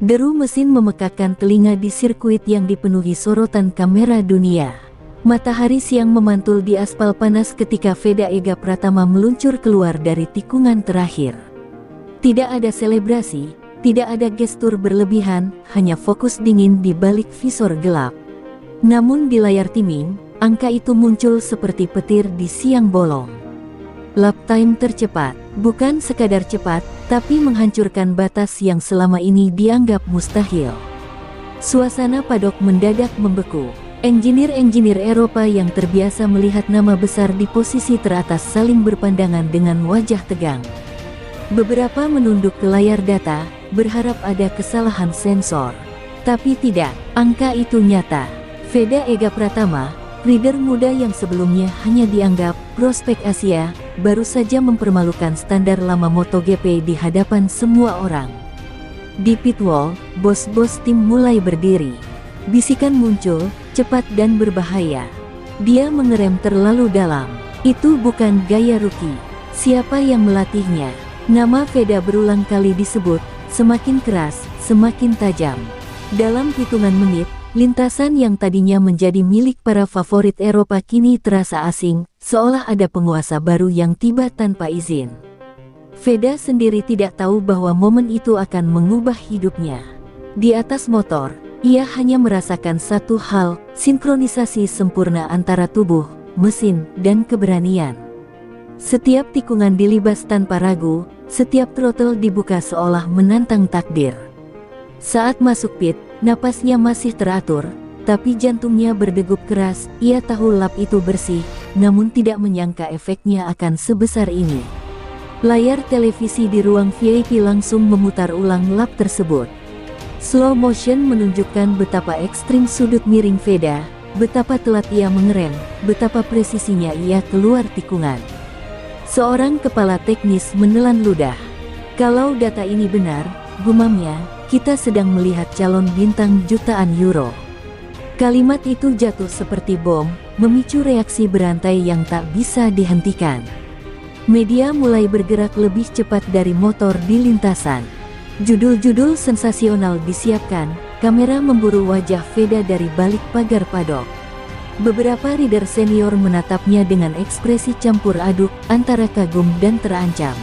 Deru mesin memekakkan telinga di sirkuit yang dipenuhi sorotan kamera dunia. Matahari siang memantul di aspal panas ketika Veda Ega Pratama meluncur keluar dari tikungan terakhir. Tidak ada selebrasi, tidak ada gestur berlebihan, hanya fokus dingin di balik visor gelap. Namun di layar timing, angka itu muncul seperti petir di siang bolong. Lap time tercepat, bukan sekadar cepat, tapi menghancurkan batas yang selama ini dianggap mustahil. Suasana padok mendadak membeku. Engineer-engineer Eropa yang terbiasa melihat nama besar di posisi teratas saling berpandangan dengan wajah tegang. Beberapa menunduk ke layar data, berharap ada kesalahan sensor. Tapi tidak, angka itu nyata. Veda Ega Pratama, rider muda yang sebelumnya hanya dianggap prospek Asia, baru saja mempermalukan standar lama MotoGP di hadapan semua orang. Di pit wall, bos-bos tim mulai berdiri. Bisikan muncul, cepat dan berbahaya. Dia mengerem terlalu dalam. Itu bukan gaya rookie. Siapa yang melatihnya? Nama Veda berulang kali disebut, semakin keras, semakin tajam. Dalam hitungan menit, lintasan yang tadinya menjadi milik para favorit Eropa kini terasa asing, seolah ada penguasa baru yang tiba tanpa izin. Veda sendiri tidak tahu bahwa momen itu akan mengubah hidupnya. Di atas motor, ia hanya merasakan satu hal, sinkronisasi sempurna antara tubuh, mesin, dan keberanian. Setiap tikungan dilibas tanpa ragu, setiap throttle dibuka seolah menantang takdir. Saat masuk pit, napasnya masih teratur, tapi jantungnya berdegup keras. Ia tahu lap itu bersih, namun tidak menyangka efeknya akan sebesar ini. Layar televisi di ruang VIP langsung memutar ulang lap tersebut. Slow motion menunjukkan betapa ekstrim sudut miring Veda, betapa telat ia mengerem, betapa presisinya ia keluar tikungan. Seorang kepala teknis menelan ludah. Kalau data ini benar, gumamnya, kita sedang melihat calon bintang jutaan euro. Kalimat itu jatuh seperti bom, memicu reaksi berantai yang tak bisa dihentikan. Media mulai bergerak lebih cepat dari motor di lintasan. Judul-judul sensasional disiapkan, kamera memburu wajah Veda dari balik pagar padok. Beberapa rider senior menatapnya dengan ekspresi campur aduk antara kagum dan terancam.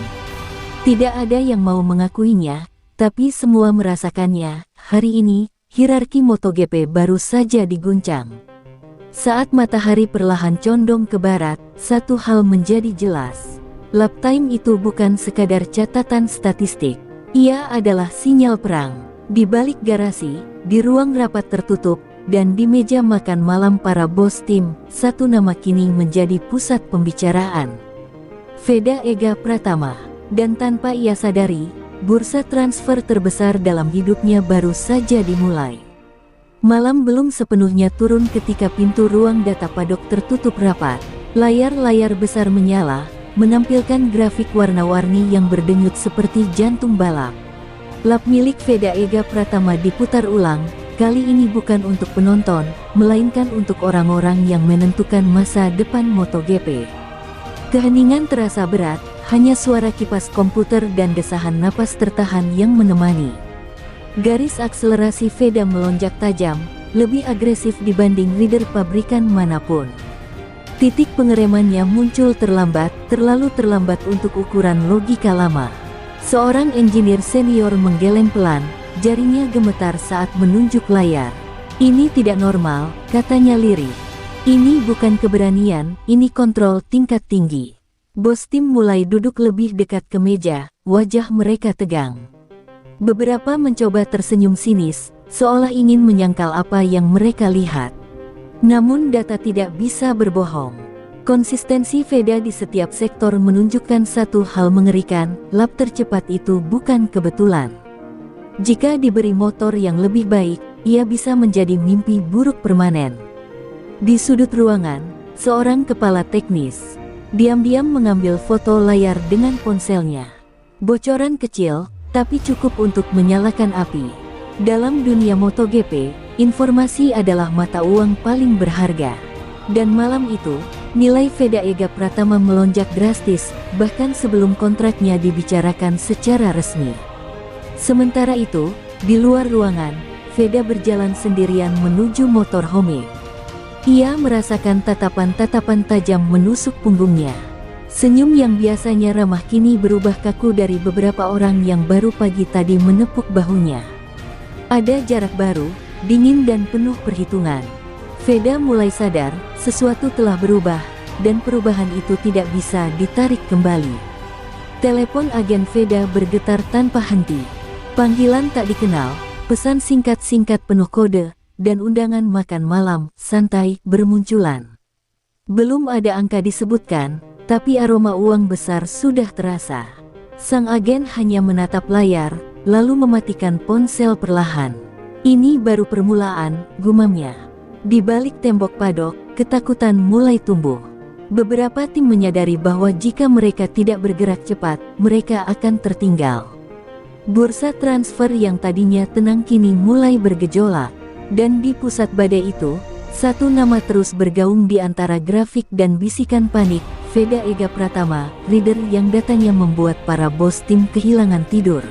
Tidak ada yang mau mengakuinya, tapi semua merasakannya. Hari ini, hierarki MotoGP baru saja diguncang. Saat matahari perlahan condong ke barat, satu hal menjadi jelas. Lap time itu bukan sekadar catatan statistik. Ia adalah sinyal perang. Di balik garasi, di ruang rapat tertutup, dan di meja makan malam para bos tim, satu nama kini menjadi pusat pembicaraan. Veda Ega Pratama. Dan tanpa ia sadari, bursa transfer terbesar dalam hidupnya baru saja dimulai. Malam belum sepenuhnya turun ketika pintu ruang data padok tertutup rapat. Layar-layar besar menyala, menampilkan grafik warna-warni yang berdenyut seperti jantung balap. Lap milik Veda Ega Pratama diputar ulang, kali ini bukan untuk penonton, melainkan untuk orang-orang yang menentukan masa depan MotoGP. Keheningan terasa berat, hanya suara kipas komputer dan desahan napas tertahan yang menemani. Garis akselerasi Veda melonjak tajam, lebih agresif dibanding rider pabrikan manapun. Titik pengeremannya muncul terlambat, terlalu terlambat untuk ukuran logika lama. Seorang engineer senior menggeleng pelan, jarinya gemetar saat menunjuk layar. Ini tidak normal, katanya lirih. Ini bukan keberanian, ini kontrol tingkat tinggi. Bos tim mulai duduk lebih dekat ke meja, wajah mereka tegang. Beberapa mencoba tersenyum sinis, seolah ingin menyangkal apa yang mereka lihat. Namun data tidak bisa berbohong. Konsistensi Veda di setiap sektor menunjukkan satu hal mengerikan, lap tercepat itu bukan kebetulan. Jika diberi motor yang lebih baik, ia bisa menjadi mimpi buruk permanen. Di sudut ruangan, seorang kepala teknis diam-diam mengambil foto layar dengan ponselnya. Bocoran kecil, tapi cukup untuk menyalakan api. Dalam dunia MotoGP, informasi adalah mata uang paling berharga. Dan malam itu, nilai Veda Ega Pratama melonjak drastis, bahkan sebelum kontraknya dibicarakan secara resmi. Sementara itu, Di luar ruangan, Veda berjalan sendirian menuju motorhome. Ia merasakan tatapan-tatapan tajam menusuk punggungnya. Senyum yang biasanya ramah kini berubah kaku dari beberapa orang yang baru pagi tadi menepuk bahunya. Ada jarak baru, dingin dan penuh perhitungan. Veda mulai sadar, sesuatu telah berubah, dan perubahan itu tidak bisa ditarik kembali. Telepon agen Veda bergetar tanpa henti. Panggilan tak dikenal, pesan singkat-singkat penuh kode, dan undangan makan malam santai bermunculan. Belum ada angka disebutkan, tapi aroma uang besar sudah terasa. Sang agen hanya menatap layar, lalu mematikan ponsel perlahan. Ini baru permulaan, gumamnya. Di balik tembok padok, ketakutan mulai tumbuh. Beberapa tim menyadari bahwa jika mereka tidak bergerak cepat, mereka akan tertinggal. Bursa transfer yang tadinya tenang kini mulai bergejolak, dan di pusat badai itu, satu nama terus bergaung di antara grafik dan bisikan panik, Veda Ega Pratama, leader yang datanya membuat para bos tim kehilangan tidur.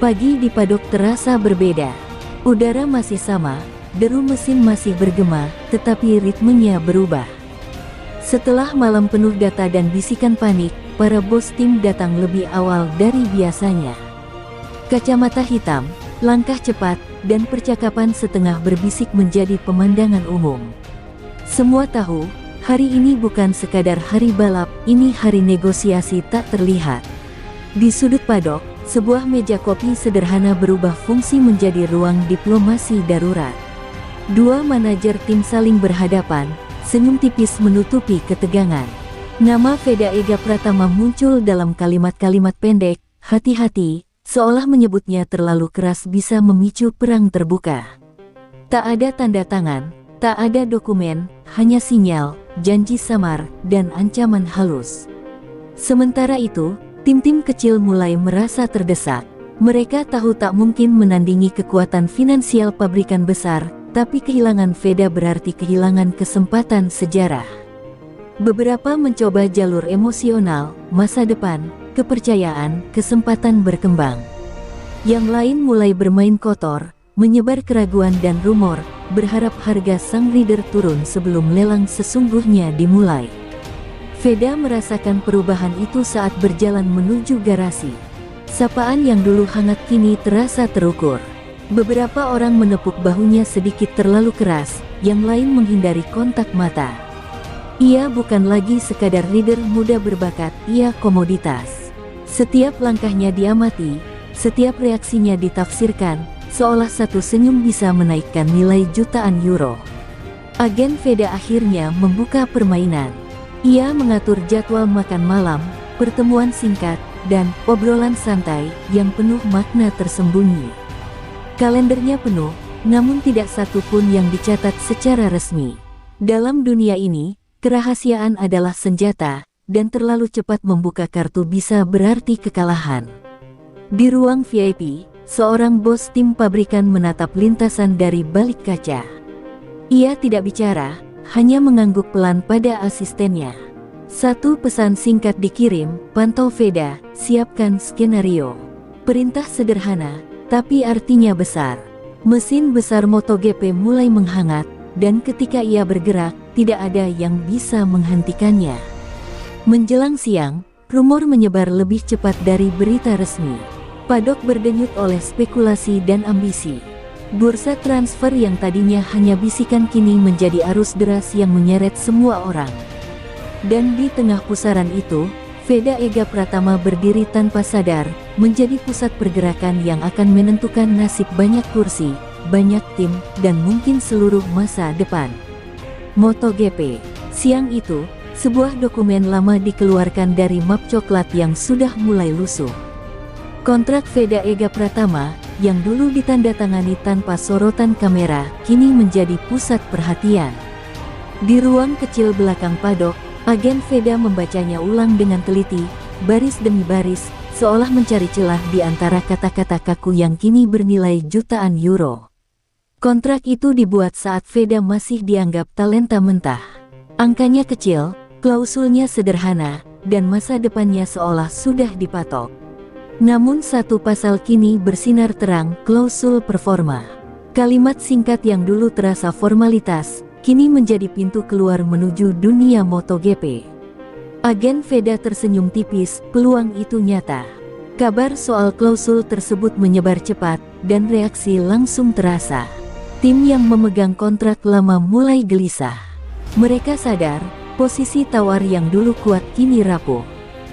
Pagi di padok terasa berbeda. Udara masih sama, deru mesin masih bergema, tetapi ritmenya berubah. Setelah malam penuh data dan bisikan panik, para bos tim datang lebih awal dari biasanya. Kacamata hitam, langkah cepat, dan percakapan setengah berbisik menjadi pemandangan umum. Semua tahu, hari ini bukan sekadar hari balap, ini hari negosiasi tak terlihat. Di sudut padok, sebuah meja kopi sederhana berubah fungsi menjadi ruang diplomasi darurat. Dua manajer tim saling berhadapan, senyum tipis menutupi ketegangan. Nama Veda Ega Pratama muncul dalam kalimat-kalimat pendek, hati-hati, seolah menyebutnya terlalu keras bisa memicu perang terbuka. Tak ada tanda tangan, tak ada dokumen, hanya sinyal, janji samar, dan ancaman halus. Sementara itu, tim-tim kecil mulai merasa terdesak. Mereka tahu tak mungkin menandingi kekuatan finansial pabrikan besar, tapi kehilangan Veda berarti kehilangan kesempatan sejarah. Beberapa mencoba jalur emosional, masa depan, kepercayaan, kesempatan berkembang. Yang lain mulai bermain kotor, menyebar keraguan dan rumor, berharap harga sang leader turun sebelum lelang sesungguhnya dimulai. Veda merasakan perubahan itu saat berjalan menuju garasi. Sapaan yang dulu hangat kini terasa terukur. Beberapa orang menepuk bahunya sedikit terlalu keras, yang lain menghindari kontak mata. Ia bukan lagi sekadar leader muda berbakat, ia komoditas. Setiap langkahnya diamati, setiap reaksinya ditafsirkan, seolah satu senyum bisa menaikkan nilai jutaan euro. Agen Veda akhirnya membuka permainan. Ia mengatur jadwal makan malam, pertemuan singkat, dan obrolan santai yang penuh makna tersembunyi. Kalendernya penuh, namun tidak satu pun yang dicatat secara resmi. Dalam dunia ini, kerahasiaan adalah senjata, dan terlalu cepat membuka kartu bisa berarti kekalahan. Di ruang VIP, seorang bos tim pabrikan menatap lintasan dari balik kaca. Ia tidak bicara, hanya mengangguk pelan pada asistennya. Satu pesan singkat dikirim, pantau Veda, siapkan skenario. Perintah sederhana, tapi artinya besar. Mesin besar MotoGP mulai menghangat, dan ketika ia bergerak, tidak ada yang bisa menghentikannya. Menjelang siang, rumor menyebar lebih cepat dari berita resmi. Padok berdenyut oleh spekulasi dan ambisi. Bursa transfer yang tadinya hanya bisikan kini menjadi arus deras yang menyeret semua orang. Dan di tengah pusaran itu, Veda Ega Pratama berdiri tanpa sadar, menjadi pusat pergerakan yang akan menentukan nasib banyak kursi, banyak tim, dan mungkin seluruh masa depan. MotoGP. Siang itu, sebuah dokumen lama dikeluarkan dari map coklat yang sudah mulai lusuh. Kontrak Veda Ega Pratama, yang dulu ditandatangani tanpa sorotan kamera, kini menjadi pusat perhatian. Di ruang kecil belakang padok, agen Veda membacanya ulang dengan teliti, baris demi baris, seolah mencari celah di antara kata-kata kaku yang kini bernilai jutaan euro. Kontrak itu dibuat saat Veda masih dianggap talenta mentah. Angkanya kecil, klausulnya sederhana, dan masa depannya seolah sudah dipatok. Namun satu pasal kini bersinar terang, klausul performa. Kalimat singkat yang dulu terasa formalitas, kini menjadi pintu keluar menuju dunia MotoGP. Agen Veda tersenyum tipis, peluang itu nyata. Kabar soal klausul tersebut menyebar cepat, dan reaksi langsung terasa. Tim yang memegang kontrak lama mulai gelisah. Mereka sadar, posisi tawar yang dulu kuat kini rapuh.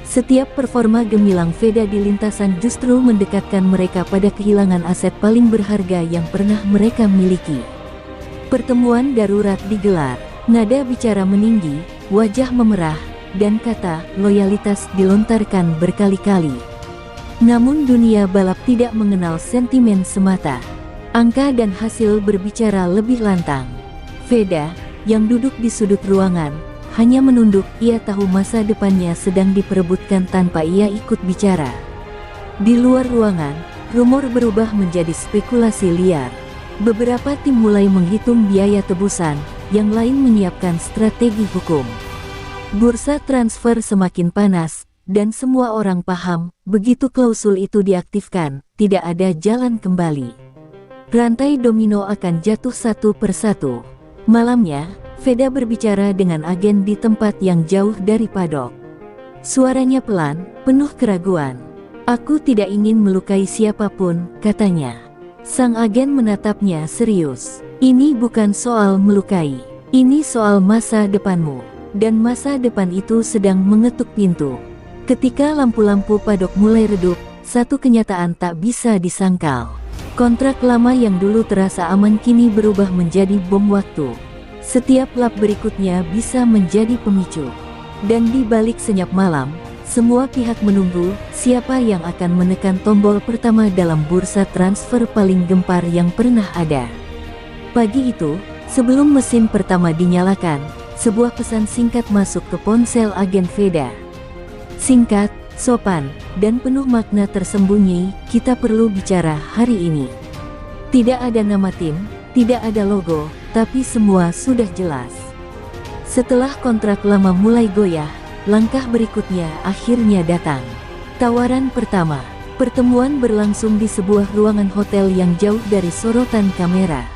Setiap performa gemilang Veda di lintasan justru mendekatkan mereka pada kehilangan aset paling berharga yang pernah mereka miliki. Pertemuan darurat digelar, nada bicara meninggi, wajah memerah, dan kata loyalitas dilontarkan berkali-kali. Namun dunia balap tidak mengenal sentimen semata. Angka dan hasil berbicara lebih lantang. Veda, yang duduk di sudut ruangan, hanya menunduk. Ia tahu masa depannya sedang diperebutkan tanpa ia ikut bicara. Di luar ruangan, rumor berubah menjadi spekulasi liar. Beberapa tim mulai menghitung biaya tebusan, yang lain menyiapkan strategi hukum. Bursa transfer semakin panas, dan semua orang paham, begitu klausul itu diaktifkan, tidak ada jalan kembali. Rantai domino akan jatuh satu persatu. Malamnya, Veda berbicara dengan agen di tempat yang jauh dari paddock. Suaranya pelan, penuh keraguan. "Aku tidak ingin melukai siapapun," katanya. Sang agen menatapnya serius. "Ini bukan soal melukai. Ini soal masa depanmu." Dan masa depan itu sedang mengetuk pintu. Ketika lampu-lampu paddock mulai redup, satu kenyataan tak bisa disangkal. Kontrak lama yang dulu terasa aman kini berubah menjadi bom waktu. Setiap lap berikutnya bisa menjadi pemicu. Dan di balik senyap malam, semua pihak menunggu siapa yang akan menekan tombol pertama dalam bursa transfer paling gempar yang pernah ada. Pagi itu, sebelum mesin pertama dinyalakan, sebuah pesan singkat masuk ke ponsel agen Veda. Singkat, sopan, dan penuh makna tersembunyi, "Kita perlu bicara hari ini." Tidak ada nama tim, tidak ada logo, tapi semua sudah jelas. Setelah kontrak lama mulai goyah, langkah berikutnya akhirnya datang. Tawaran pertama. Pertemuan berlangsung di sebuah ruangan hotel yang jauh dari sorotan kamera.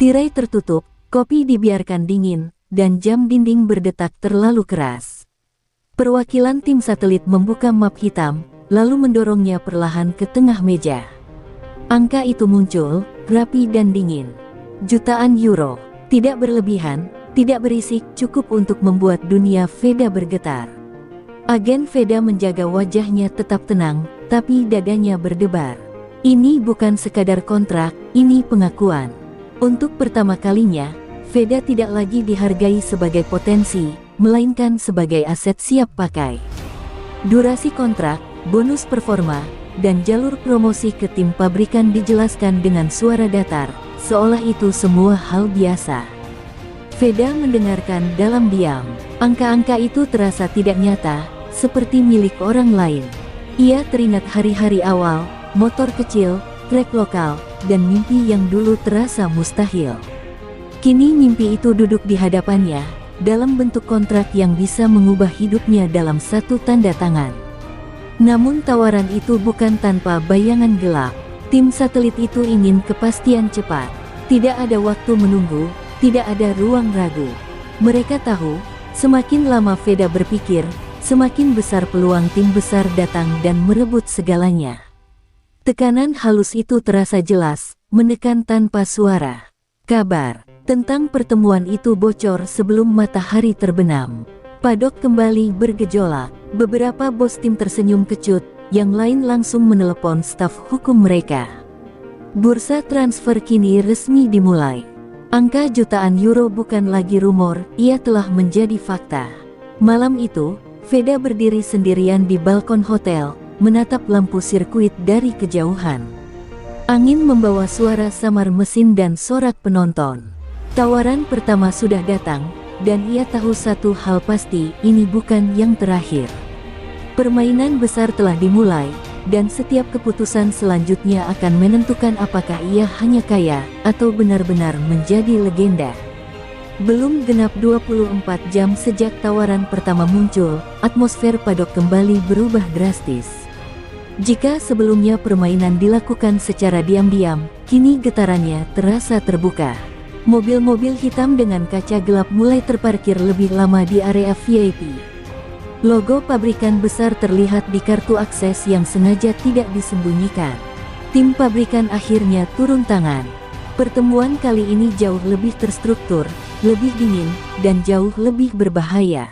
Tirai tertutup, kopi dibiarkan dingin, dan jam dinding berdetak terlalu keras. Perwakilan tim satelit membuka map hitam, lalu mendorongnya perlahan ke tengah meja. Angka itu muncul, rapi dan dingin. Jutaan euro, tidak berlebihan, tidak berisik, cukup untuk membuat dunia Veda bergetar. Agen Veda menjaga wajahnya tetap tenang, tapi dadanya berdebar. Ini bukan sekadar kontrak, ini pengakuan. Untuk pertama kalinya, Veda tidak lagi dihargai sebagai potensi, melainkan sebagai aset siap pakai. Durasi kontrak, bonus performa, dan jalur promosi ke tim pabrikan dijelaskan dengan suara datar, seolah itu semua hal biasa. Veda mendengarkan dalam diam. Angka-angka itu terasa tidak nyata, seperti milik orang lain. Ia teringat hari-hari awal, motor kecil, trek lokal, dan mimpi yang dulu terasa mustahil. Kini mimpi itu duduk di hadapannya, dalam bentuk kontrak yang bisa mengubah hidupnya dalam satu tanda tangan. Namun tawaran itu bukan tanpa bayangan gelap. Tim satelit itu ingin kepastian cepat. Tidak ada waktu menunggu, tidak ada ruang ragu. Mereka tahu, semakin lama Veda berpikir, semakin besar peluang tim besar datang dan merebut segalanya. Tekanan halus itu terasa jelas, menekan tanpa suara. Kabar tentang pertemuan itu bocor sebelum matahari terbenam. Paddock kembali bergejolak. Beberapa bos tim tersenyum kecut, yang lain langsung menelepon staf hukum mereka. Bursa transfer kini resmi dimulai. Angka jutaan euro bukan lagi rumor, ia telah menjadi fakta. Malam itu, Veda berdiri sendirian di balkon hotel, menatap lampu sirkuit dari kejauhan. Angin membawa suara samar mesin dan sorak penonton. Tawaran pertama sudah datang, dan ia tahu satu hal pasti, ini bukan yang terakhir. Permainan besar telah dimulai, dan setiap keputusan selanjutnya akan menentukan apakah ia hanya kaya, atau benar-benar menjadi legenda. Belum genap 24 jam sejak tawaran pertama muncul, atmosfer paddock kembali berubah drastis. Jika sebelumnya permainan dilakukan secara diam-diam, kini getarannya terasa terbuka. Mobil-mobil hitam dengan kaca gelap mulai terparkir lebih lama di area VIP. Logo pabrikan besar terlihat di kartu akses yang sengaja tidak disembunyikan. Tim pabrikan akhirnya turun tangan. Pertemuan kali ini jauh lebih terstruktur, lebih dingin, dan jauh lebih berbahaya.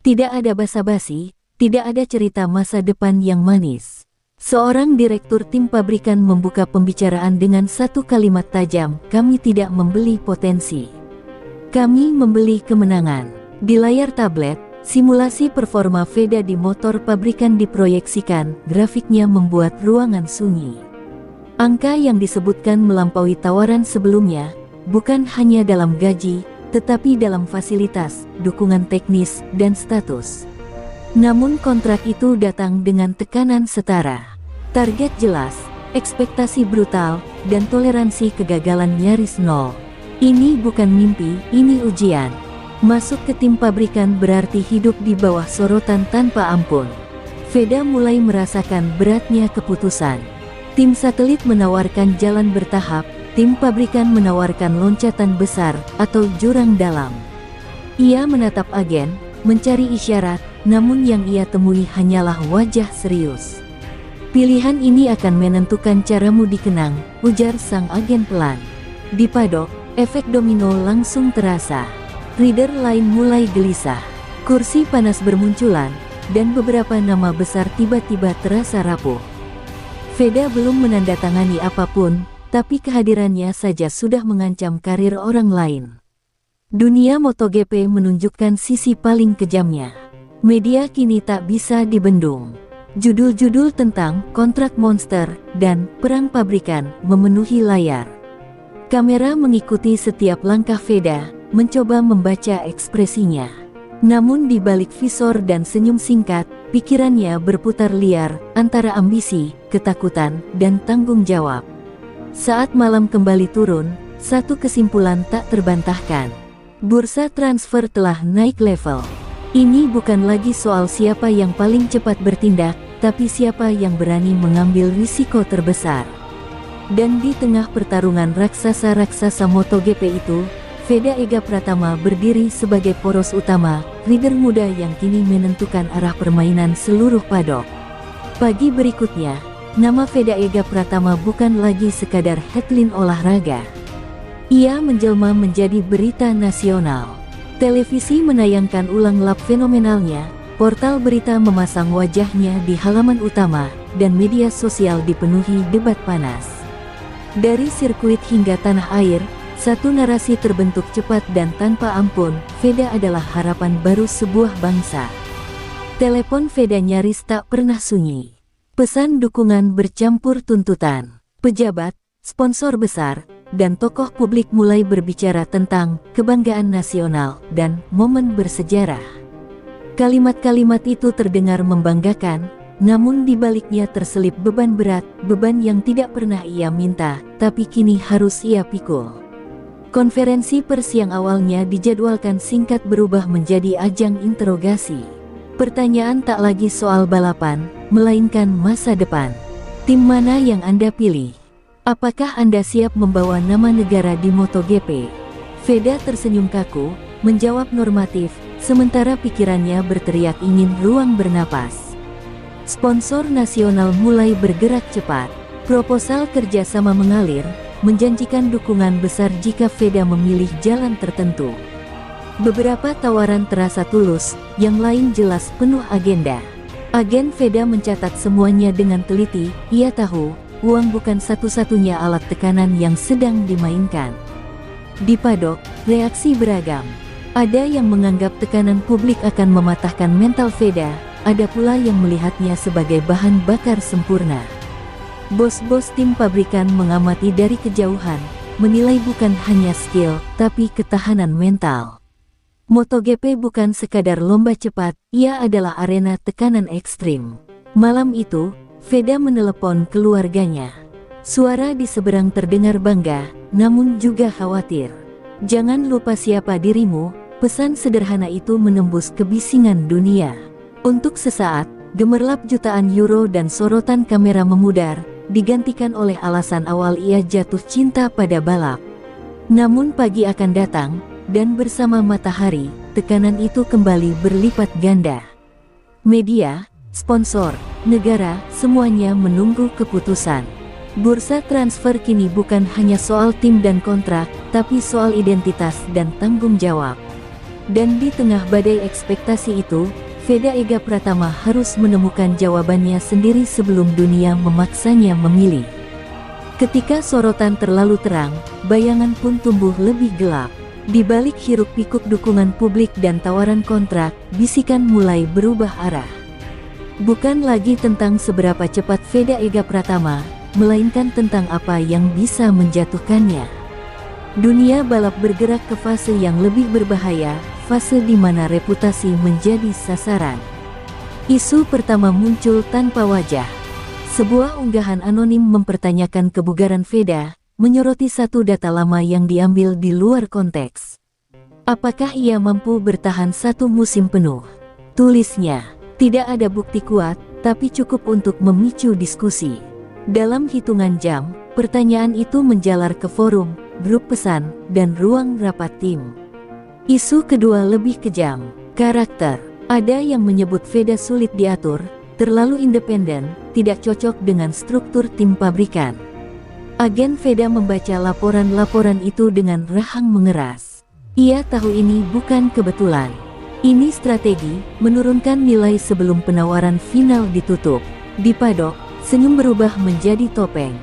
Tidak ada basa-basi, tidak ada cerita masa depan yang manis. Seorang direktur tim pabrikan membuka pembicaraan dengan satu kalimat tajam, "Kami tidak membeli potensi. Kami membeli kemenangan." Di layar tablet, simulasi performa Veda di motor pabrikan diproyeksikan, grafiknya membuat ruangan sunyi. Angka yang disebutkan melampaui tawaran sebelumnya, bukan hanya dalam gaji, tetapi dalam fasilitas, dukungan teknis, dan status. Namun kontrak itu datang dengan tekanan setara. Target jelas, ekspektasi brutal, dan toleransi kegagalan nyaris nol. Ini bukan mimpi, ini ujian. Masuk ke tim pabrikan berarti hidup di bawah sorotan tanpa ampun. Veda mulai merasakan beratnya keputusan. Tim satelit menawarkan jalan bertahap, tim pabrikan menawarkan loncatan besar atau jurang dalam. Ia menatap agen, mencari isyarat, namun yang ia temui hanyalah wajah serius. "Pilihan ini akan menentukan caramu dikenang," ujar sang agen pelan. Di padok, efek domino langsung terasa. Rider lain mulai gelisah. Kursi panas bermunculan, dan beberapa nama besar tiba-tiba terasa rapuh. Veda belum menandatangani apapun, tapi kehadirannya saja sudah mengancam karir orang lain. Dunia MotoGP menunjukkan sisi paling kejamnya. Media kini tak bisa dibendung. Judul-judul tentang kontrak monster dan perang pabrikan memenuhi layar. Kamera mengikuti setiap langkah Veda, mencoba membaca ekspresinya. Namun di balik visor dan senyum singkat, pikirannya berputar liar antara ambisi, ketakutan, dan tanggung jawab. Saat malam kembali turun, satu kesimpulan tak terbantahkan. Bursa transfer telah naik level. Ini bukan lagi soal siapa yang paling cepat bertindak, tapi siapa yang berani mengambil risiko terbesar. Dan di tengah pertarungan raksasa-raksasa MotoGP itu, Veda Ega Pratama berdiri sebagai poros utama, rider muda yang kini menentukan arah permainan seluruh padok. Pagi berikutnya, nama Veda Ega Pratama bukan lagi sekadar headline olahraga. Ia menjelma menjadi berita nasional. Televisi menayangkan ulang lap fenomenalnya, portal berita memasang wajahnya di halaman utama, dan media sosial dipenuhi debat panas. Dari sirkuit hingga tanah air, satu narasi terbentuk cepat dan tanpa ampun, Veda adalah harapan baru sebuah bangsa. Telepon Veda nyaris tak pernah sunyi. Pesan dukungan bercampur tuntutan. Pejabat, sponsor besar, dan tokoh publik mulai berbicara tentang kebanggaan nasional dan momen bersejarah. Kalimat-kalimat itu terdengar membanggakan, namun di baliknya terselip beban berat, beban yang tidak pernah ia minta, tapi kini harus ia pikul. Konferensi pers yang awalnya dijadwalkan singkat berubah menjadi ajang interogasi. Pertanyaan tak lagi soal balapan, melainkan masa depan. Tim mana yang Anda pilih? Apakah Anda siap membawa nama negara di MotoGP? Veda tersenyum kaku, menjawab normatif, sementara pikirannya berteriak ingin ruang bernapas. Sponsor nasional mulai bergerak cepat. Proposal kerjasama mengalir, menjanjikan dukungan besar jika Veda memilih jalan tertentu. Beberapa tawaran terasa tulus, yang lain jelas penuh agenda. Agen Veda mencatat semuanya dengan teliti, ia tahu, uang bukan satu-satunya alat tekanan yang sedang dimainkan. Di padok, reaksi beragam. Ada yang menganggap tekanan publik akan mematahkan mental Veda, ada pula yang melihatnya sebagai bahan bakar sempurna. Bos-bos tim pabrikan mengamati dari kejauhan, menilai bukan hanya skill, tapi ketahanan mental. MotoGP bukan sekadar lomba cepat, ia adalah arena tekanan ekstrim. Malam itu, Veda menelepon keluarganya. Suara di seberang terdengar bangga, namun juga khawatir. "Jangan lupa siapa dirimu," pesan sederhana itu menembus kebisingan dunia. Untuk sesaat, gemerlap jutaan euro dan sorotan kamera memudar, digantikan oleh alasan awal ia jatuh cinta pada balap. Namun pagi akan datang, dan bersama matahari, tekanan itu kembali berlipat ganda. Media, sponsor, negara, semuanya menunggu keputusan. Bursa transfer kini bukan hanya soal tim dan kontrak, tapi soal identitas dan tanggung jawab. Dan di tengah badai ekspektasi itu, Veda Ega Pratama harus menemukan jawabannya sendiri sebelum dunia memaksanya memilih. Ketika sorotan terlalu terang, bayangan pun tumbuh lebih gelap. Di balik hiruk-pikuk dukungan publik dan tawaran kontrak, bisikan mulai berubah arah. Bukan lagi tentang seberapa cepat Veda Ega Pratama, melainkan tentang apa yang bisa menjatuhkannya. Dunia balap bergerak ke fase yang lebih berbahaya, fase di mana reputasi menjadi sasaran. Isu pertama muncul tanpa wajah. Sebuah unggahan anonim mempertanyakan kebugaran Veda, menyoroti satu data lama yang diambil di luar konteks. Apakah ia mampu bertahan satu musim penuh? Tulisnya, tidak ada bukti kuat, tapi cukup untuk memicu diskusi. Dalam hitungan jam, pertanyaan itu menjalar ke forum, grup pesan, dan ruang rapat tim. Isu kedua lebih kejam, karakter. Ada yang menyebut Veda sulit diatur, terlalu independen, tidak cocok dengan struktur tim pabrikan. Agen Veda membaca laporan-laporan itu dengan rahang mengeras. Ia tahu ini bukan kebetulan. Ini strategi, menurunkan nilai sebelum penawaran final ditutup. Di padok, senyum berubah menjadi topeng.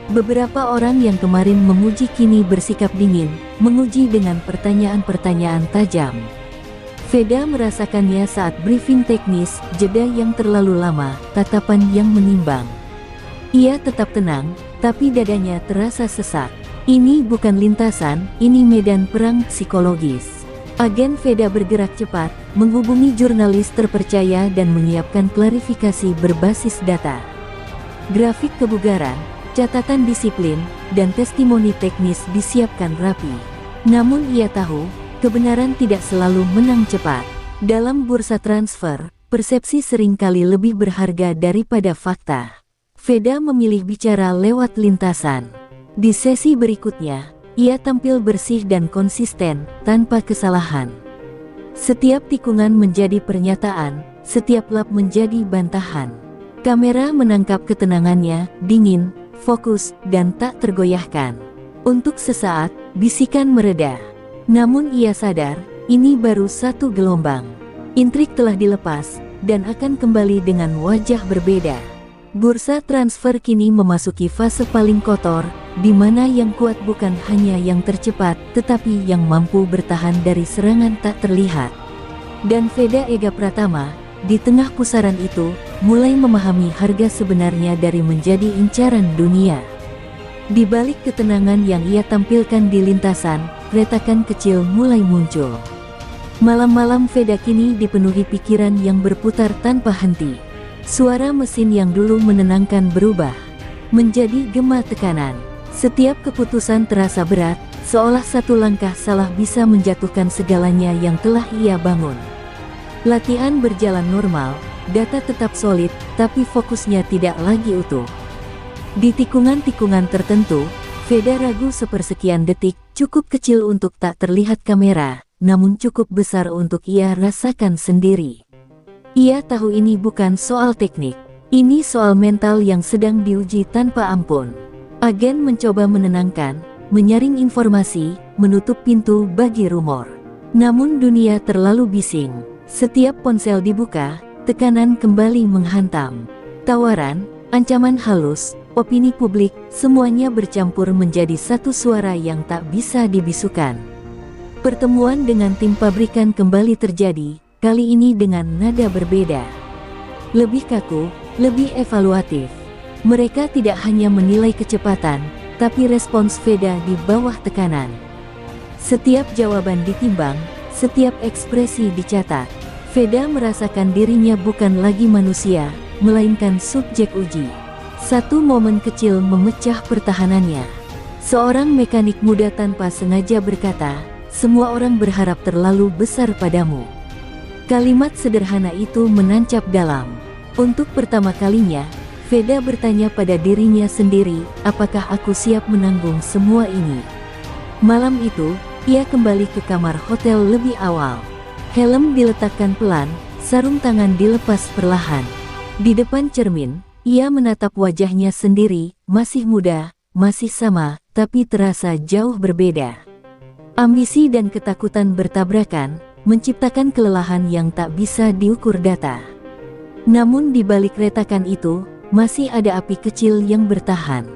Beberapa orang yang kemarin memuji kini bersikap dingin, menguji dengan pertanyaan-pertanyaan tajam. Veda merasakannya saat briefing teknis, jeda yang terlalu lama, tatapan yang menimbang. Ia tetap tenang, tapi dadanya terasa sesak. Ini bukan lintasan, ini medan perang psikologis. Agen Veda bergerak cepat, menghubungi jurnalis terpercaya dan menyiapkan klarifikasi berbasis data. Grafik kebugaran, catatan disiplin, dan testimoni teknis disiapkan rapi. Namun ia tahu, kebenaran tidak selalu menang cepat. Dalam bursa transfer, persepsi seringkali lebih berharga daripada fakta. Veda memilih bicara lewat lintasan. Di sesi berikutnya, ia tampil bersih dan konsisten, tanpa kesalahan. Setiap tikungan menjadi pernyataan, setiap lap menjadi bantahan. Kamera menangkap ketenangannya, dingin, fokus, dan tak tergoyahkan. Untuk sesaat, bisikan mereda. Namun ia sadar, ini baru satu gelombang. Intrik telah dilepas, dan akan kembali dengan wajah berbeda. Bursa transfer kini memasuki fase paling kotor, di mana yang kuat bukan hanya yang tercepat, tetapi yang mampu bertahan dari serangan tak terlihat. Dan Veda Ega Pratama, di tengah pusaran itu, mulai memahami harga sebenarnya dari menjadi incaran dunia. Di balik ketenangan yang ia tampilkan di lintasan, retakan kecil mulai muncul. Malam-malam Veda kini dipenuhi pikiran yang berputar tanpa henti. Suara mesin yang dulu menenangkan berubah menjadi gema tekanan. Setiap keputusan terasa berat, seolah satu langkah salah bisa menjatuhkan segalanya yang telah ia bangun. Latihan berjalan normal, data tetap solid, tapi fokusnya tidak lagi utuh. Di tikungan-tikungan tertentu, Veda ragu sepersekian detik, cukup kecil untuk tak terlihat kamera, namun cukup besar untuk ia rasakan sendiri. Ia tahu ini bukan soal teknik, ini soal mental yang sedang diuji tanpa ampun. Agen mencoba menenangkan, menyaring informasi, menutup pintu bagi rumor. Namun dunia terlalu bising. Setiap ponsel dibuka, tekanan kembali menghantam. Tawaran, ancaman halus, opini publik, semuanya bercampur menjadi satu suara yang tak bisa dibisukan. Pertemuan dengan tim pabrikan kembali terjadi, kali ini dengan nada berbeda. Lebih kaku, lebih evaluatif. Mereka tidak hanya menilai kecepatan, tapi respons Veda di bawah tekanan. Setiap jawaban ditimbang, setiap ekspresi dicatat. Veda merasakan dirinya bukan lagi manusia, melainkan subjek uji. Satu momen kecil memecah pertahanannya. Seorang mekanik muda tanpa sengaja berkata, "Semua orang berharap terlalu besar padamu." Kalimat sederhana itu menancap dalam. Untuk pertama kalinya, Veda bertanya pada dirinya sendiri, apakah aku siap menanggung semua ini? Malam itu, ia kembali ke kamar hotel lebih awal. Helm diletakkan pelan, sarung tangan dilepas perlahan. Di depan cermin, ia menatap wajahnya sendiri, masih muda, masih sama, tapi terasa jauh berbeda. Ambisi dan ketakutan bertabrakan, menciptakan kelelahan yang tak bisa diukur data. Namun di balik retakan itu, masih ada api kecil yang bertahan.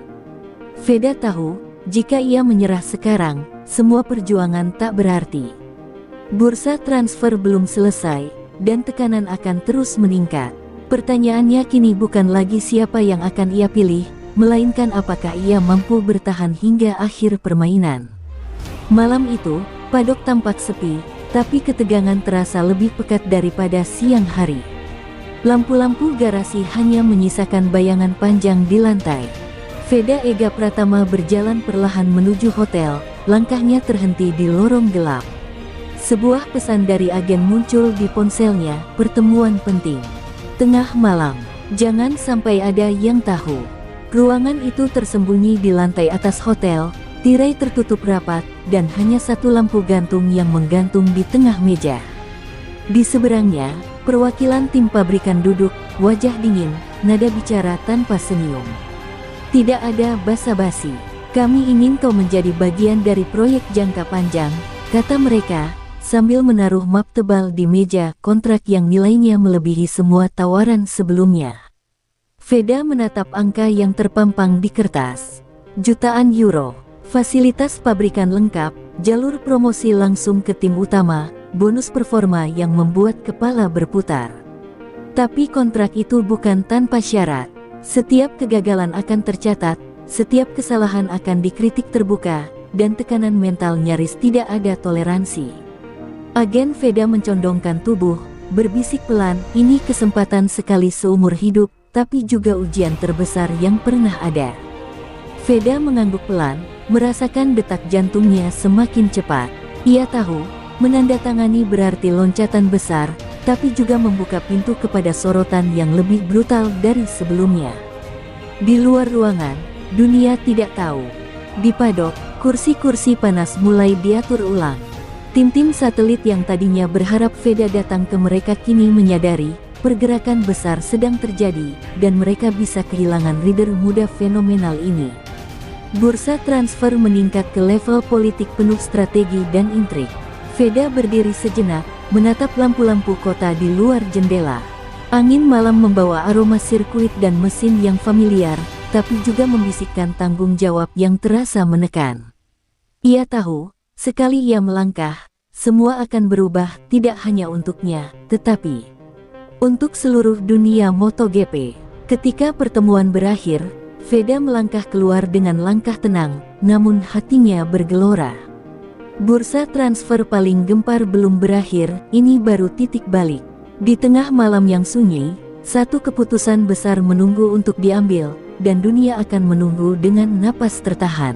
Veda tahu, jika ia menyerah sekarang, semua perjuangan tak berarti. Bursa transfer belum selesai, dan tekanan akan terus meningkat. Pertanyaannya kini bukan lagi siapa yang akan ia pilih, melainkan apakah ia mampu bertahan hingga akhir permainan. Malam itu, padok tampak sepi, tapi ketegangan terasa lebih pekat daripada siang hari. Lampu-lampu garasi hanya menyisakan bayangan panjang di lantai. Veda Ega Pratama berjalan perlahan menuju hotel, langkahnya terhenti di lorong gelap. Sebuah pesan dari agen muncul di ponselnya, pertemuan penting. Tengah malam, jangan sampai ada yang tahu. Ruangan itu tersembunyi di lantai atas hotel, tirai tertutup rapat, dan hanya satu lampu gantung yang menggantung di tengah meja. Di seberangnya, perwakilan tim pabrikan duduk, wajah dingin, nada bicara tanpa senyum. Tidak ada basa-basi. Kami ingin kau menjadi bagian dari proyek jangka panjang, kata mereka, sambil menaruh map tebal di meja kontrak yang nilainya melebihi semua tawaran sebelumnya. Veda menatap angka yang terpampang di kertas. Jutaan euro, fasilitas pabrikan lengkap, jalur promosi langsung ke tim utama, bonus performa yang membuat kepala berputar. Tapi kontrak itu bukan tanpa syarat. Setiap kegagalan akan tercatat, setiap kesalahan akan dikritik terbuka, dan tekanan mental nyaris tidak ada toleransi. Agen Veda mencondongkan tubuh, berbisik pelan, ini kesempatan sekali seumur hidup, tapi juga ujian terbesar yang pernah ada. Veda mengangguk pelan, merasakan detak jantungnya semakin cepat. Ia tahu, menandatangani berarti loncatan besar, tapi juga membuka pintu kepada sorotan yang lebih brutal dari sebelumnya. Di luar ruangan, dunia tidak tahu. Di padok, kursi-kursi panas mulai diatur ulang. Tim-tim satelit yang tadinya berharap Veda datang ke mereka kini menyadari, pergerakan besar sedang terjadi, dan mereka bisa kehilangan leader muda fenomenal ini. Bursa transfer meningkat ke level politik penuh strategi dan intrik. Veda berdiri sejenak, menatap lampu-lampu kota di luar jendela. Angin malam membawa aroma sirkuit dan mesin yang familiar, tapi juga membisikkan tanggung jawab yang terasa menekan. Ia tahu, sekali ia melangkah, semua akan berubah, tidak hanya untuknya, tetapi untuk seluruh dunia MotoGP. Ketika pertemuan berakhir, Veda melangkah keluar dengan langkah tenang, namun hatinya bergelora. Bursa transfer paling gempar belum berakhir, ini baru titik balik. Di tengah malam yang sunyi, satu keputusan besar menunggu untuk diambil, dan dunia akan menunggu dengan napas tertahan.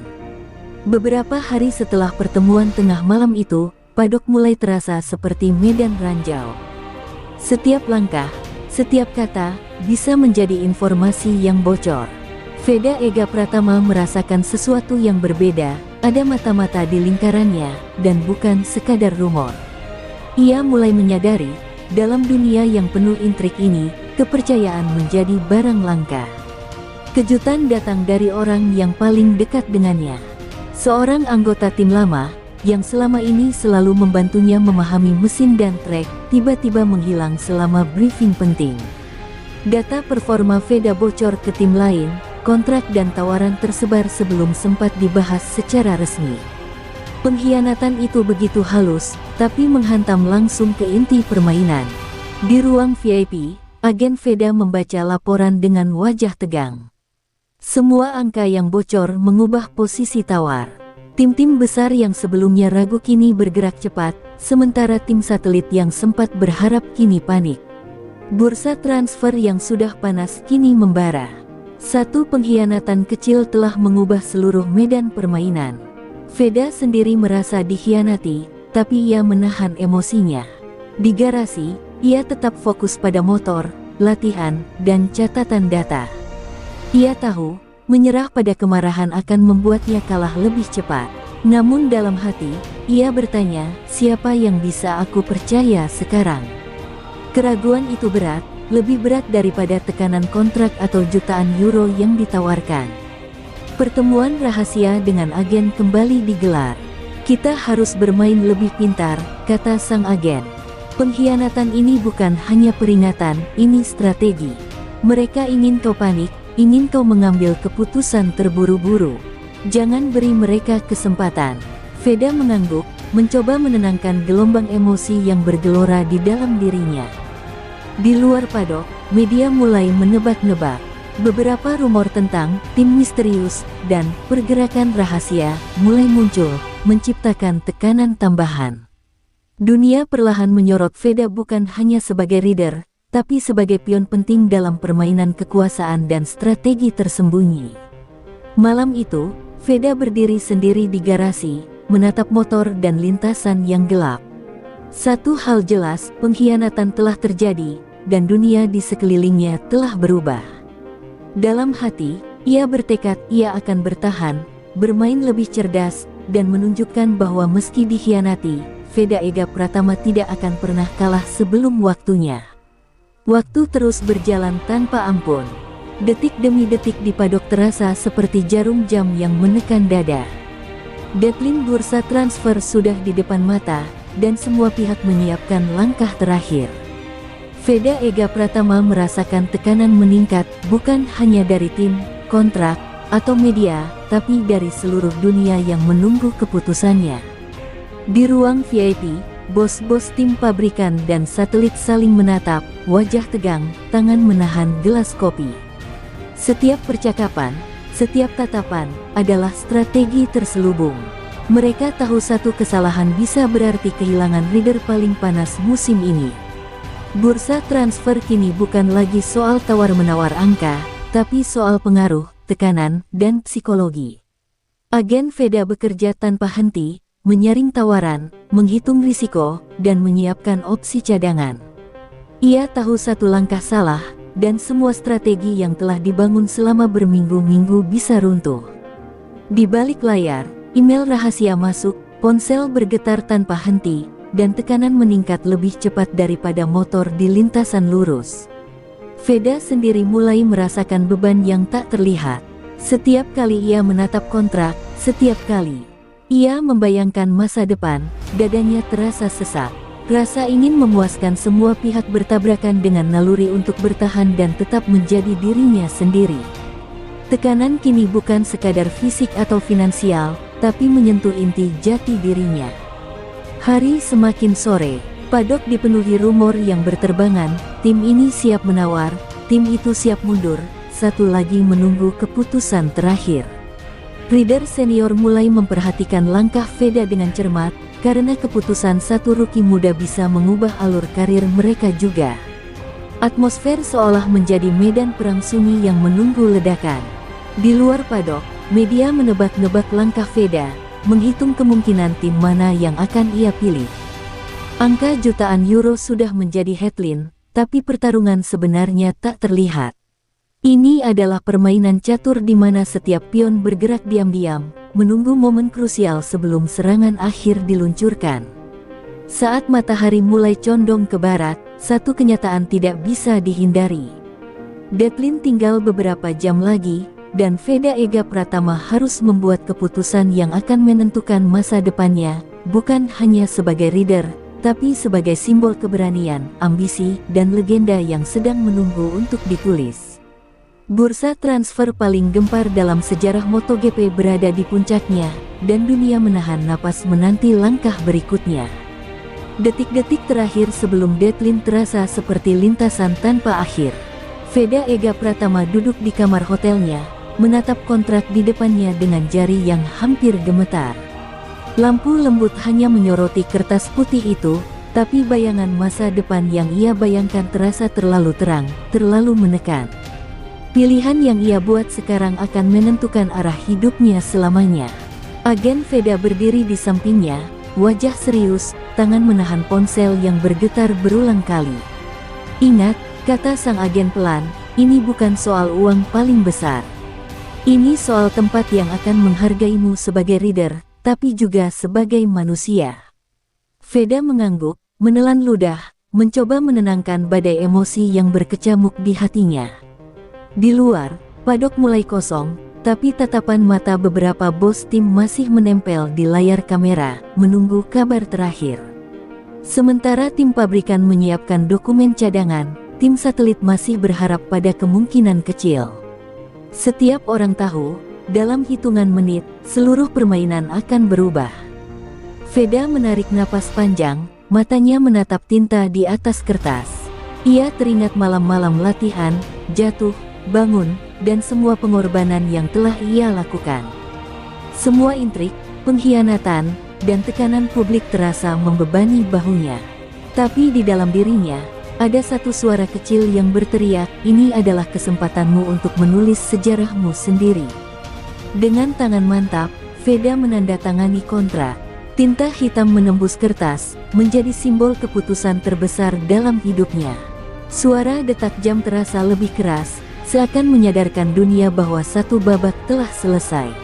Beberapa hari setelah pertemuan tengah malam itu, padok mulai terasa seperti medan ranjau. Setiap langkah, setiap kata, bisa menjadi informasi yang bocor. Veda Ega Pratama merasakan sesuatu yang berbeda, ada mata-mata di lingkarannya, dan bukan sekadar rumor. Ia mulai menyadari, dalam dunia yang penuh intrik ini, kepercayaan menjadi barang langka. Kejutan datang dari orang yang paling dekat dengannya. Seorang anggota tim lama, yang selama ini selalu membantunya memahami mesin dan trek, tiba-tiba menghilang selama briefing penting. Data performa Veda bocor ke tim lain, kontrak dan tawaran tersebar sebelum sempat dibahas secara resmi. Pengkhianatan itu begitu halus, tapi menghantam langsung ke inti permainan. Di ruang VIP, agen Veda membaca laporan dengan wajah tegang. Semua angka yang bocor mengubah posisi tawar. Tim-tim besar yang sebelumnya ragu kini bergerak cepat, sementara tim satelit yang sempat berharap kini panik. Bursa transfer yang sudah panas kini membara. Satu pengkhianatan kecil telah mengubah seluruh medan permainan. Veda sendiri merasa dikhianati, tapi ia menahan emosinya. Di garasi, ia tetap fokus pada motor, latihan, dan catatan data. Ia tahu, menyerah pada kemarahan akan membuatnya kalah lebih cepat. Namun dalam hati, ia bertanya, siapa yang bisa aku percaya sekarang? Keraguan itu berat, lebih berat daripada tekanan kontrak atau jutaan euro yang ditawarkan. Pertemuan rahasia dengan agen kembali digelar. Kita harus bermain lebih pintar, kata sang agen. Pengkhianatan ini bukan hanya peringatan, ini strategi. Mereka ingin kau panik, ingin kau mengambil keputusan terburu-buru. Jangan beri mereka kesempatan. Veda mengangguk, mencoba menenangkan gelombang emosi yang bergelora di dalam dirinya. Di luar padok, media mulai menebak-nebak. Beberapa rumor tentang tim misterius dan pergerakan rahasia mulai muncul, menciptakan tekanan tambahan. Dunia perlahan menyorot Veda bukan hanya sebagai leader, tapi sebagai pion penting dalam permainan kekuasaan dan strategi tersembunyi. Malam itu, Veda berdiri sendiri di garasi, menatap motor dan lintasan yang gelap. Satu hal jelas, pengkhianatan telah terjadi, dan dunia di sekelilingnya telah berubah. Dalam hati, ia bertekad ia akan bertahan, bermain lebih cerdas, dan menunjukkan bahwa meski dikhianati, Veda Ega Pratama tidak akan pernah kalah sebelum waktunya. Waktu terus berjalan tanpa ampun. Detik demi detik di padok terasa seperti jarum jam yang menekan dada. Deadline bursa transfer sudah di depan mata, dan semua pihak menyiapkan langkah terakhir. Veda Ega Pratama merasakan tekanan meningkat, bukan hanya dari tim, kontrak, atau media, tapi dari seluruh dunia yang menunggu keputusannya. Di ruang VIP, bos-bos tim pabrikan dan satelit saling menatap, wajah tegang, tangan menahan gelas kopi. Setiap percakapan, setiap tatapan, adalah strategi terselubung. Mereka tahu satu kesalahan bisa berarti kehilangan leader paling panas musim ini. Bursa transfer kini bukan lagi soal tawar-menawar angka, tapi soal pengaruh, tekanan, dan psikologi. Agen Veda bekerja tanpa henti, menyaring tawaran, menghitung risiko, dan menyiapkan opsi cadangan. Ia tahu satu langkah salah, dan semua strategi yang telah dibangun selama berminggu-minggu bisa runtuh. Di balik layar, email rahasia masuk, ponsel bergetar tanpa henti, dan tekanan meningkat lebih cepat daripada motor di lintasan lurus. Veda sendiri mulai merasakan beban yang tak terlihat. Setiap kali ia menatap kontrak, setiap kali ia membayangkan masa depan, dadanya terasa sesak. Rasa ingin memuaskan semua pihak bertabrakan dengan naluri untuk bertahan dan tetap menjadi dirinya sendiri. Tekanan kini bukan sekadar fisik atau finansial, tapi menyentuh inti jati dirinya. Hari semakin sore, padok dipenuhi rumor yang berterbangan, tim ini siap menawar, tim itu siap mundur, satu lagi menunggu keputusan terakhir. Leader senior mulai memperhatikan langkah Veda dengan cermat, karena keputusan satu rookie muda bisa mengubah alur karir mereka juga. Atmosfer seolah menjadi medan perang sunyi yang menunggu ledakan. Di luar padok, media menebak-nebak langkah Veda, menghitung kemungkinan tim mana yang akan ia pilih. Angka jutaan euro sudah menjadi headline, tapi pertarungan sebenarnya tak terlihat. Ini adalah permainan catur di mana setiap pion bergerak diam-diam, menunggu momen krusial sebelum serangan akhir diluncurkan. Saat matahari mulai condong ke barat, satu kenyataan tidak bisa dihindari. Deadline tinggal beberapa jam lagi, dan Veda Ega Pratama harus membuat keputusan yang akan menentukan masa depannya, bukan hanya sebagai leader, tapi sebagai simbol keberanian, ambisi, dan legenda yang sedang menunggu untuk ditulis. Bursa transfer paling gempar dalam sejarah MotoGP berada di puncaknya, dan dunia menahan napas menanti langkah berikutnya. Detik-detik terakhir sebelum deadline terasa seperti lintasan tanpa akhir. Veda Ega Pratama duduk di kamar hotelnya, menatap kontrak di depannya dengan jari yang hampir gemetar. Lampu lembut hanya menyoroti kertas putih itu, tapi bayangan masa depan yang ia bayangkan terasa terlalu terang, terlalu menekan. Pilihan yang ia buat sekarang akan menentukan arah hidupnya selamanya. Agen Veda berdiri di sampingnya, wajah serius, tangan menahan ponsel yang bergetar berulang kali. Ingat, kata sang agen pelan, ini bukan soal uang paling besar. Ini soal tempat yang akan menghargaimu sebagai reader, tapi juga sebagai manusia. Veda mengangguk, menelan ludah, mencoba menenangkan badai emosi yang berkecamuk di hatinya. Di luar, padok mulai kosong, tapi tatapan mata beberapa bos tim masih menempel di layar kamera, menunggu kabar terakhir. Sementara tim pabrikan menyiapkan dokumen cadangan, tim satelit masih berharap pada kemungkinan kecil. Setiap orang tahu, dalam hitungan menit, seluruh permainan akan berubah. Veda menarik napas panjang, matanya menatap tinta di atas kertas. Ia teringat malam-malam latihan, jatuh, bangun, dan semua pengorbanan yang telah ia lakukan. Semua intrik, pengkhianatan, dan tekanan publik terasa membebani bahunya. Tapi di dalam dirinya, ada satu suara kecil yang berteriak, ini adalah kesempatanmu untuk menulis sejarahmu sendiri. Dengan tangan mantap, Veda menandatangani kontrak. Tinta hitam menembus kertas, menjadi simbol keputusan terbesar dalam hidupnya. Suara detak jam terasa lebih keras, seakan menyadarkan dunia bahwa satu babak telah selesai.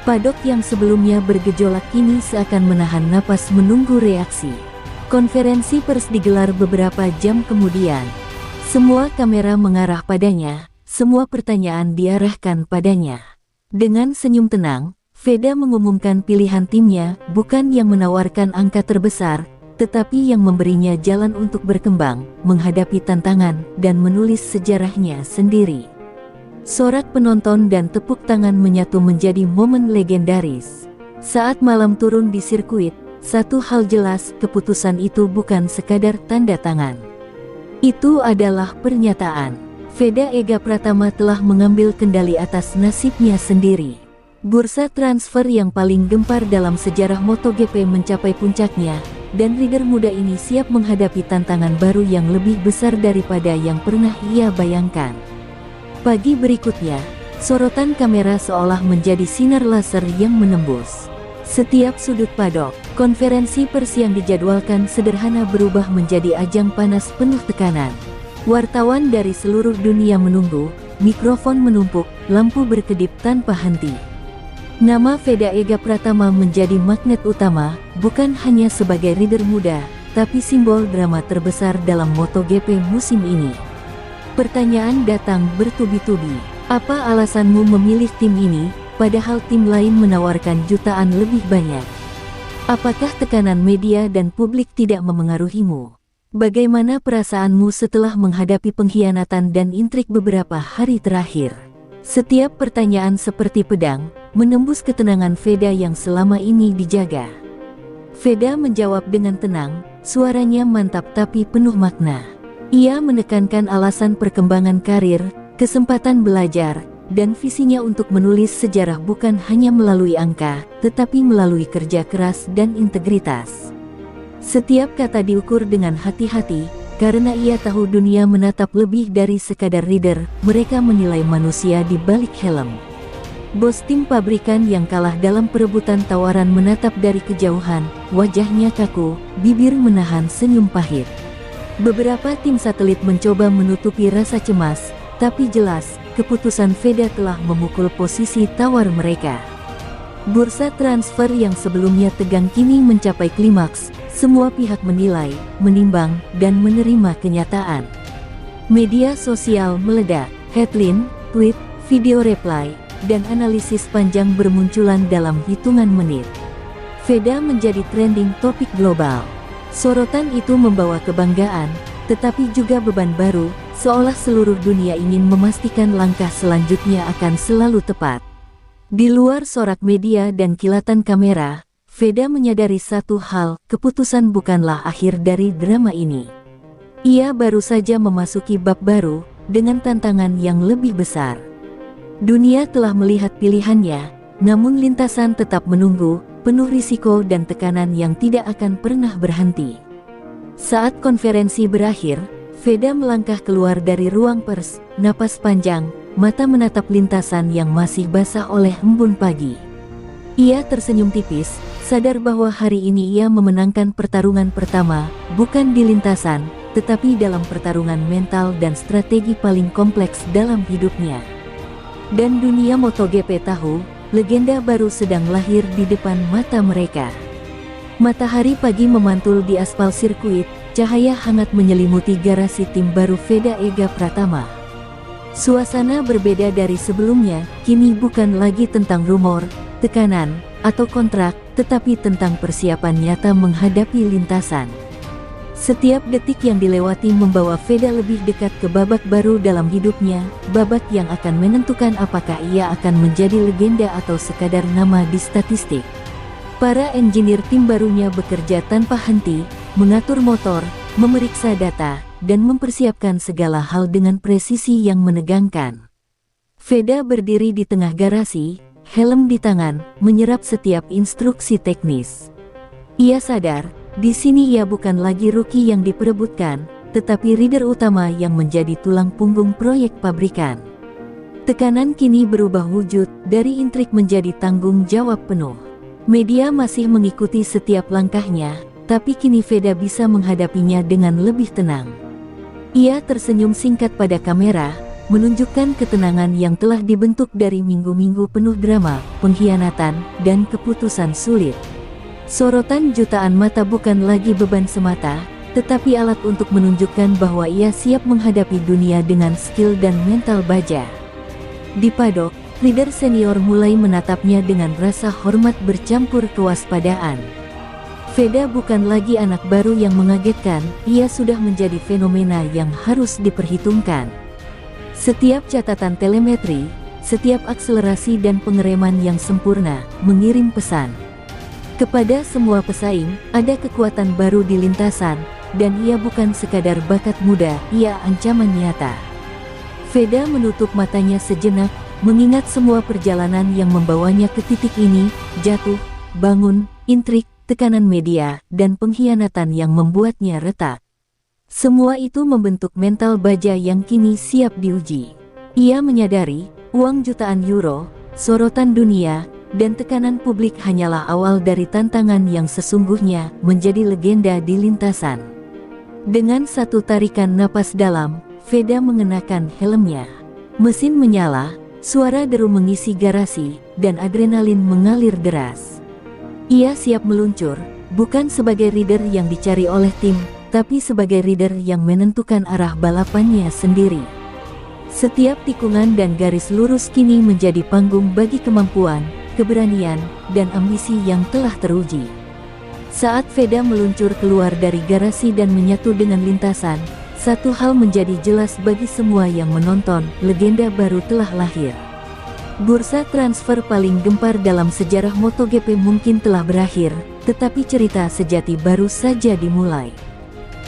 Padok yang sebelumnya bergejolak kini seakan menahan napas menunggu reaksi. Konferensi pers digelar beberapa jam kemudian. Semua kamera mengarah padanya, semua pertanyaan diarahkan padanya. Dengan senyum tenang, Veda mengumumkan pilihan timnya, bukan yang menawarkan angka terbesar, tetapi yang memberinya jalan untuk berkembang, menghadapi tantangan, dan menulis sejarahnya sendiri. Sorak penonton dan tepuk tangan menyatu menjadi momen legendaris. Saat malam turun di sirkuit, satu hal jelas, keputusan itu bukan sekadar tanda tangan. Itu adalah pernyataan. Veda Ega Pratama telah mengambil kendali atas nasibnya sendiri. Bursa transfer yang paling gempar dalam sejarah MotoGP mencapai puncaknya, dan rider muda ini siap menghadapi tantangan baru yang lebih besar daripada yang pernah ia bayangkan. Pagi berikutnya, sorotan kamera seolah menjadi sinar laser yang menembus setiap sudut padok. Konferensi pers yang dijadwalkan sederhana berubah menjadi ajang panas penuh tekanan. Wartawan dari seluruh dunia menunggu, mikrofon menumpuk, lampu berkedip tanpa henti. Nama Veda Ega Pratama menjadi magnet utama, bukan hanya sebagai rider muda, tapi simbol drama terbesar dalam MotoGP musim ini. Pertanyaan datang bertubi-tubi. Apa alasanmu memilih tim ini, padahal tim lain menawarkan jutaan lebih banyak? Apakah tekanan media dan publik tidak memengaruhimu? Bagaimana perasaanmu setelah menghadapi pengkhianatan dan intrik beberapa hari terakhir? Setiap pertanyaan seperti pedang, menembus ketenangan Veda yang selama ini dijaga. Veda menjawab dengan tenang, suaranya mantap tapi penuh makna. Ia menekankan alasan perkembangan karir, kesempatan belajar, dan visinya untuk menulis sejarah bukan hanya melalui angka, tetapi melalui kerja keras dan integritas. Setiap kata diukur dengan hati-hati, karena ia tahu dunia menatap lebih dari sekadar reader, mereka menilai manusia di balik helm. Bos tim pabrikan yang kalah dalam perebutan tawaran menatap dari kejauhan, wajahnya kaku, bibir menahan senyum pahit. Beberapa tim satelit mencoba menutupi rasa cemas, tapi jelas, keputusan Veda telah memukul posisi tawar mereka. Bursa transfer yang sebelumnya tegang kini mencapai klimaks, semua pihak menilai, menimbang, dan menerima kenyataan. Media sosial meledak, headline, tweet, video reply, dan analisis panjang bermunculan dalam hitungan menit. Veda menjadi trending topik global. Sorotan itu membawa kebanggaan, tetapi juga beban baru, seolah seluruh dunia ingin memastikan langkah selanjutnya akan selalu tepat. Di luar sorak media dan kilatan kamera, Veda menyadari satu hal, keputusan bukanlah akhir dari drama ini. Ia baru saja memasuki bab baru, dengan tantangan yang lebih besar. Dunia telah melihat pilihannya, namun lintasan tetap menunggu, penuh risiko dan tekanan yang tidak akan pernah berhenti. Saat konferensi berakhir, Veda melangkah keluar dari ruang pers, napas panjang, mata menatap lintasan yang masih basah oleh embun pagi. Ia tersenyum tipis, sadar bahwa hari ini ia memenangkan pertarungan pertama, bukan di lintasan, tetapi dalam pertarungan mental dan strategi paling kompleks dalam hidupnya. Dan dunia MotoGP tahu, legenda baru sedang lahir di depan mata mereka. Matahari pagi memantul di aspal sirkuit, cahaya hangat menyelimuti garasi tim baru Veda Ega Pratama. Suasana berbeda dari sebelumnya, kini bukan lagi tentang rumor, tekanan, atau kontrak, tetapi tentang persiapan nyata menghadapi lintasan. Setiap detik yang dilewati membawa Veda lebih dekat ke babak baru dalam hidupnya, babak yang akan menentukan apakah ia akan menjadi legenda atau sekadar nama di statistik. Para engineer tim barunya bekerja tanpa henti, mengatur motor, memeriksa data, dan mempersiapkan segala hal dengan presisi yang menegangkan. Veda berdiri di tengah garasi, helm di tangan, menyerap setiap instruksi teknis. Ia sadar, di sini ia bukan lagi rookie yang diperebutkan, tetapi rider utama yang menjadi tulang punggung proyek pabrikan. Tekanan kini berubah wujud, dari intrik menjadi tanggung jawab penuh. Media masih mengikuti setiap langkahnya, tapi kini Veda bisa menghadapinya dengan lebih tenang. Ia tersenyum singkat pada kamera, menunjukkan ketenangan yang telah dibentuk dari minggu-minggu penuh drama, pengkhianatan, dan keputusan sulit. Sorotan jutaan mata bukan lagi beban semata, tetapi alat untuk menunjukkan bahwa ia siap menghadapi dunia dengan skill dan mental baja. Di paddock, rider senior mulai menatapnya dengan rasa hormat bercampur kewaspadaan. Veda bukan lagi anak baru yang mengagetkan, ia sudah menjadi fenomena yang harus diperhitungkan. Setiap catatan telemetri, setiap akselerasi dan pengereman yang sempurna, mengirim pesan. Kepada semua pesaing, ada kekuatan baru di lintasan, dan ia bukan sekadar bakat muda, ia ancaman nyata. Veda menutup matanya sejenak, mengingat semua perjalanan yang membawanya ke titik ini, jatuh, bangun, intrik, tekanan media, dan pengkhianatan yang membuatnya retak. Semua itu membentuk mental baja yang kini siap diuji. Ia menyadari, uang jutaan euro, sorotan dunia, dan tekanan publik hanyalah awal dari tantangan yang sesungguhnya menjadi legenda di lintasan. Dengan satu tarikan napas dalam, Veda mengenakan helmnya. Mesin menyala, suara deru mengisi garasi, dan adrenalin mengalir deras. Ia siap meluncur, bukan sebagai rider yang dicari oleh tim, tapi sebagai rider yang menentukan arah balapannya sendiri. Setiap tikungan dan garis lurus kini menjadi panggung bagi kemampuan, keberanian, dan ambisi yang telah teruji. Saat Veda meluncur keluar dari garasi dan menyatu dengan lintasan, satu hal menjadi jelas bagi semua yang menonton, legenda baru telah lahir. Bursa transfer paling gempar dalam sejarah MotoGP mungkin telah berakhir, tetapi cerita sejati baru saja dimulai.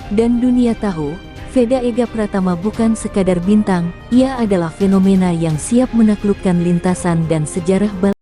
Dan dunia tahu, Veda Ega Pratama bukan sekadar bintang, ia adalah fenomena yang siap menaklukkan lintasan dan sejarah balap